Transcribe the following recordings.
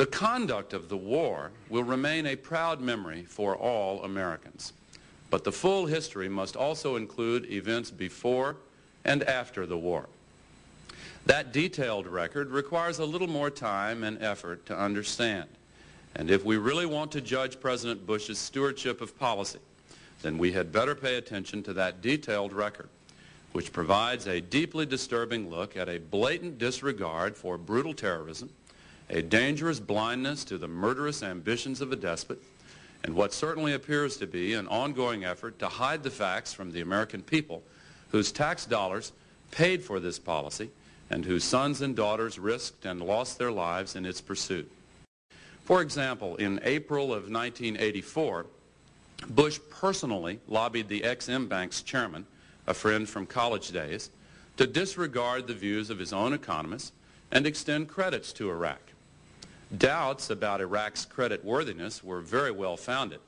The conduct of the war will remain a proud memory for all Americans, but the full history must also include events before and after the war. That detailed record requires a little more time and effort to understand, and if we really want to judge President Bush's stewardship of policy, then we had better pay attention to that detailed record, which provides a deeply disturbing look at a blatant disregard for brutal terrorism, a dangerous blindness to the murderous ambitions of a despot, and what certainly appears to be an ongoing effort to hide the facts from the American people whose tax dollars paid for this policy and whose sons and daughters risked and lost their lives in its pursuit. For example, in April of 1984, Bush personally lobbied the Ex-Im Bank's chairman, a friend from college days, to disregard the views of his own economists and extend credits to Iraq. Doubts about Iraq's creditworthiness were very well founded,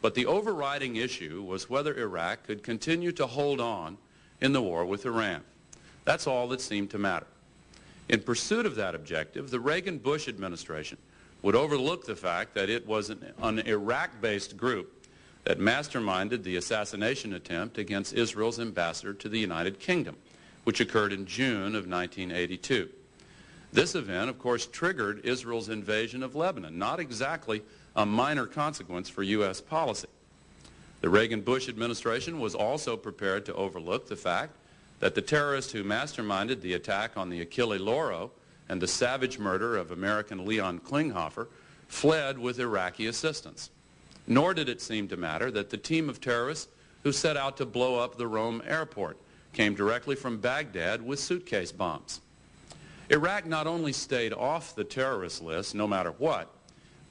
but the overriding issue was whether Iraq could continue to hold on in the war with Iran. That's all that seemed to matter. In pursuit of that objective, the Reagan-Bush administration would overlook the fact that it was an Iraq-based group that masterminded the assassination attempt against Israel's ambassador to the United Kingdom, which occurred in June of 1982. This event, of course, triggered Israel's invasion of Lebanon, not exactly a minor consequence for U.S. policy. The Reagan-Bush administration was also prepared to overlook the fact that the terrorist who masterminded the attack on the Achille Lauro and the savage murder of American Leon Klinghoffer fled with Iraqi assistance. Nor did it seem to matter that the team of terrorists who set out to blow up the Rome airport came directly from Baghdad with suitcase bombs. Iraq not only stayed off the terrorist list no matter what,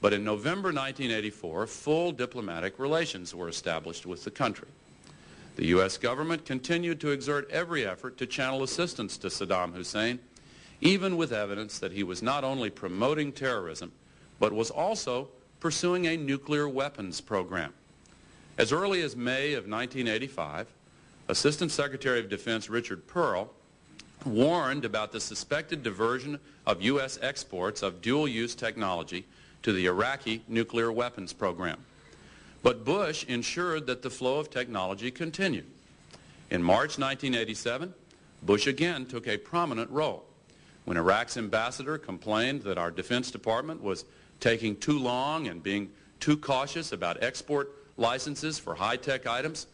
but in November 1984, full diplomatic relations were established with the country. The U.S. government continued to exert every effort to channel assistance to Saddam Hussein, even with evidence that he was not only promoting terrorism, but was also pursuing a nuclear weapons program. As early as May of 1985, Assistant Secretary of Defense Richard Pearl warned about the suspected diversion of U.S. exports of dual-use technology to the Iraqi nuclear weapons program. But Bush ensured that the flow of technology continued. In March 1987, Bush again took a prominent role. When Iraq's ambassador complained that our Defense Department was taking too long and being too cautious about export licenses for high-tech items,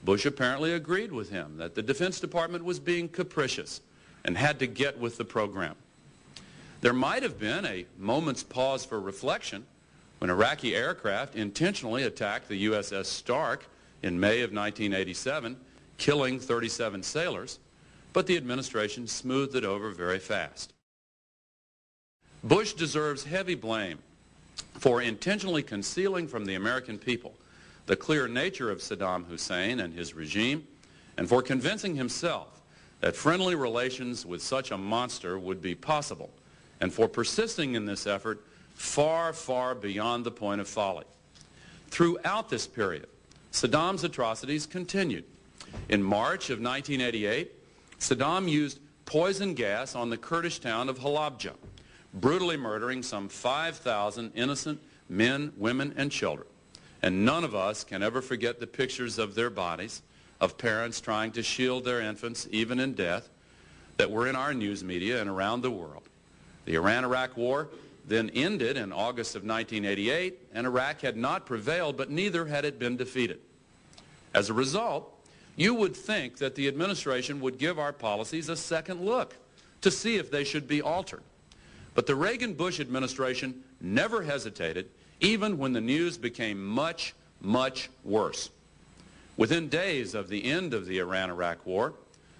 Bush apparently agreed with him that the Defense Department was being capricious and had to get with the program. There might have been a moment's pause for reflection when Iraqi aircraft intentionally attacked the USS Stark in May of 1987, killing 37 sailors, but the administration smoothed it over very fast. Bush deserves heavy blame for intentionally concealing from the American people the clear nature of Saddam Hussein and his regime, and for convincing himself that friendly relations with such a monster would be possible, and for persisting in this effort far, far beyond the point of folly. Throughout this period, Saddam's atrocities continued. In March of 1988, Saddam used poison gas on the Kurdish town of Halabja, brutally murdering some 5,000 innocent men, women, and children. And none of us can ever forget the pictures of their bodies, of parents trying to shield their infants, even in death, that were in our news media and around the world. The Iran-Iraq War then ended in August of 1988, and Iraq had not prevailed, but neither had it been defeated. As a result, you would think that the administration would give our policies a second look to see if they should be altered. But the Reagan-Bush administration never hesitated, even when the news became much, much worse. Within days of the end of the Iran-Iraq War,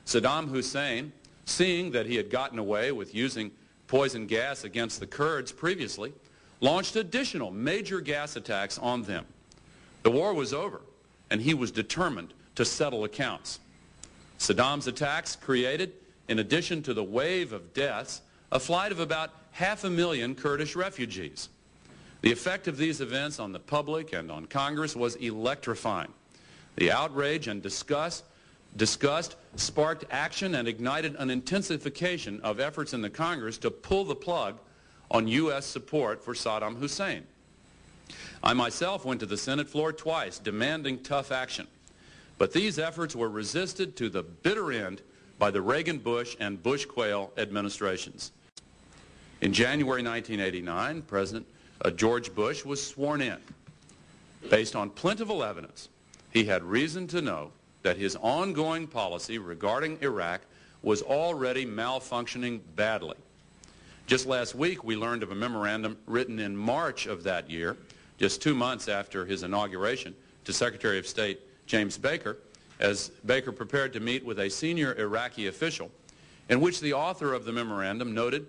Saddam Hussein, seeing that he had gotten away with using poison gas against the Kurds previously, launched additional major gas attacks on them. The war was over, and he was determined to settle accounts. Saddam's attacks created, in addition to the wave of deaths, a flight of about 500,000 Kurdish refugees. The effect of these events on the public and on Congress was electrifying. The outrage and disgust sparked action and ignited an intensification of efforts in the Congress to pull the plug on U.S. support for Saddam Hussein. I myself went to the Senate floor twice demanding tough action, but these efforts were resisted to the bitter end by the Reagan-Bush and Bush-Quayle administrations. In January 1989, President George Bush was sworn in. Based on plentiful evidence, he had reason to know that his ongoing policy regarding Iraq was already malfunctioning badly. Just last week, we learned of a memorandum written in March of that year, just 2 months after his inauguration, to Secretary of State James Baker, as Baker prepared to meet with a senior Iraqi official, in which the author of the memorandum noted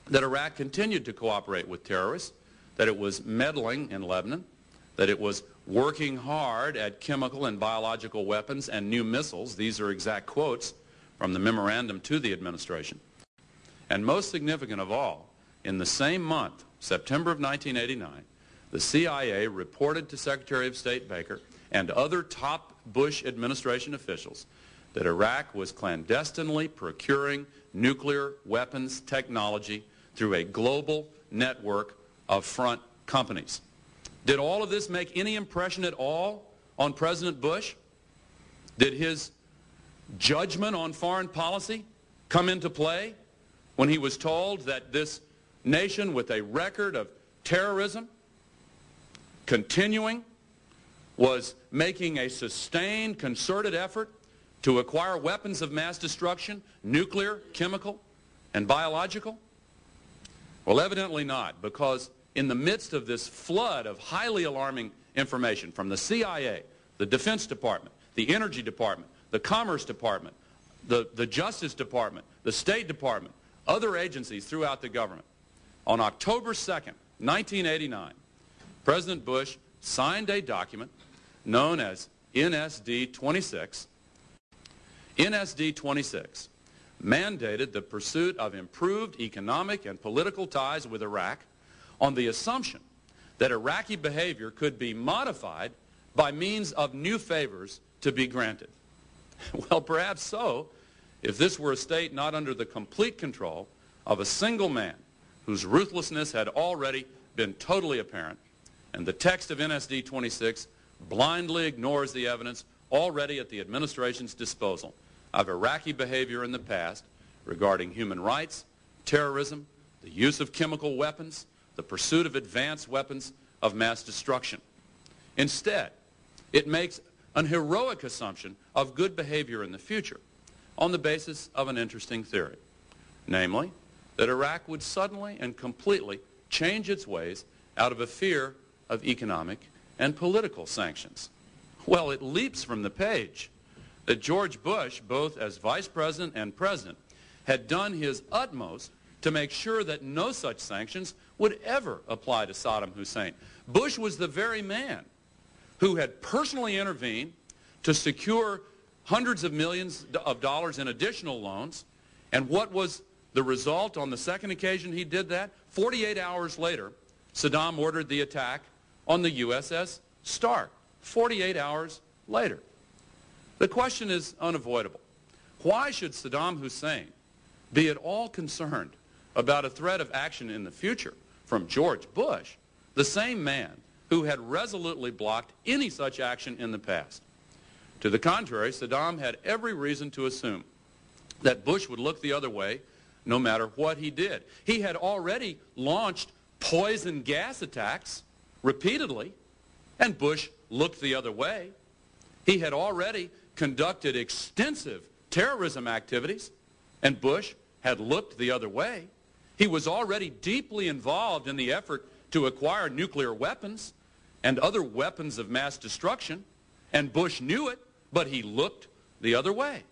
that Iraq continued to cooperate with terrorists, that it was meddling in Lebanon, that it was working hard at chemical and biological weapons and new missiles. These are exact quotes from the memorandum to the administration. And most significant of all, in the same month, September of 1989, the CIA reported to Secretary of State Baker and other top Bush administration officials that Iraq was clandestinely procuring nuclear weapons technology through a global network of front companies. Did all of this make any impression at all on President Bush? Did his judgment on foreign policy come into play when he was told that this nation with a record of terrorism continuing was making a sustained, concerted effort to acquire weapons of mass destruction, nuclear, chemical, and biological? Well, evidently not, because in the midst of this flood of highly alarming information from the CIA, the Defense Department, the Energy Department, the Commerce Department, the Justice Department, the State Department, other agencies throughout the government, on October 2nd, 1989, President Bush signed a document known as NSD-26. NSD-26 mandated the pursuit of improved economic and political ties with Iraq on the assumption that Iraqi behavior could be modified by means of new favors to be granted. Well, perhaps so, if this were a state not under the complete control of a single man whose ruthlessness had already been totally apparent, and the text of NSD-26 blindly ignores the evidence already at the administration's disposal of Iraqi behavior in the past regarding human rights, terrorism, the use of chemical weapons, the pursuit of advanced weapons of mass destruction. Instead, it makes an heroic assumption of good behavior in the future on the basis of an interesting theory, namely that Iraq would suddenly and completely change its ways out of a fear of economic and political sanctions. Well, it leaps from the page that George Bush, both as vice president and president, had done his utmost to make sure that no such sanctions would ever apply to Saddam Hussein. Bush was the very man who had personally intervened to secure hundreds of millions of dollars in additional loans. And what was the result on the second occasion he did that? 48 hours later, Saddam ordered the attack on the USS Stark. 48 hours later. The question is unavoidable. Why should Saddam Hussein be at all concerned about a threat of action in the future from George Bush, the same man who had resolutely blocked any such action in the past? To the contrary, Saddam had every reason to assume that Bush would look the other way no matter what he did. He had already launched poison gas attacks repeatedly, and Bush looked the other way. He had already conducted extensive terrorism activities, and Bush had looked the other way. He was already deeply involved in the effort to acquire nuclear weapons and other weapons of mass destruction, and Bush knew it, but he looked the other way.